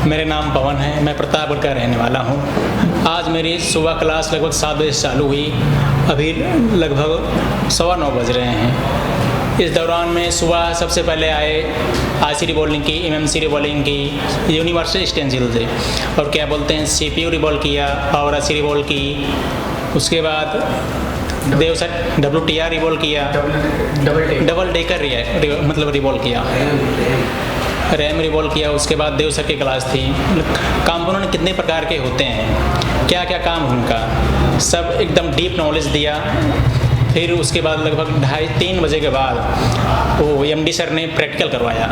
मेरा नाम पवन है, मैं प्रतापगढ़ का रहने वाला हूँ। आज मेरी सुबह क्लास लगभग 7 बजे से चालू हुई, अभी लगभग 9:15 बज रहे हैं। इस दौरान में सुबह सबसे पहले आए आईसी रिबॉलिंग की, एमएमसी रिबॉलिंग की, यूनिवर्सल स्टेंसिल से, और क्या बोलते हैं सीपीयू रिबॉल किया और अस्सी रिबॉल की। उसके बाद देवसर WTR रिबॉल किया, डबल डेकर मतलब रिबॉल किया, रैम रिबॉल किया। उसके बाद देवसर की क्लास थी। कंपोनेंट कितने प्रकार के होते हैं, क्या क्या काम उनका, सब एकदम डीप नॉलेज दिया। फिर उसके बाद लगभग 2:30-3 बजे के बाद वो एमडी सर ने प्रैक्टिकल करवाया।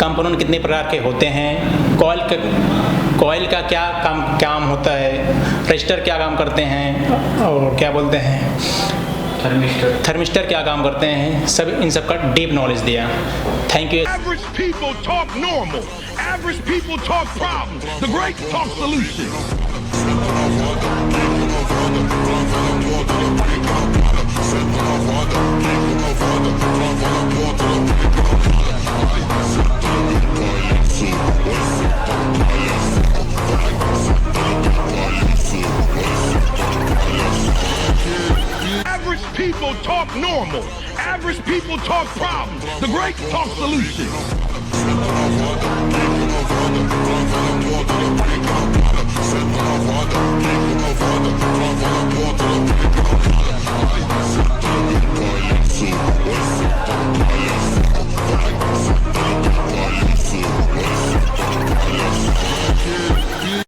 कंपोनेंट कितने प्रकार के होते हैं, कॉइल का क्या काम होता है, रजिस्टर क्या काम करते हैं, और क्या बोलते हैं थर्मिस्टर क्या काम करते हैं, सब इन सब का डीप नॉलेज दिया। Thank you. Average people talk normal. Average people talk problems. The greats talk solutions. Average people talk normal. Average people talk problems. The greats talk solutions. Set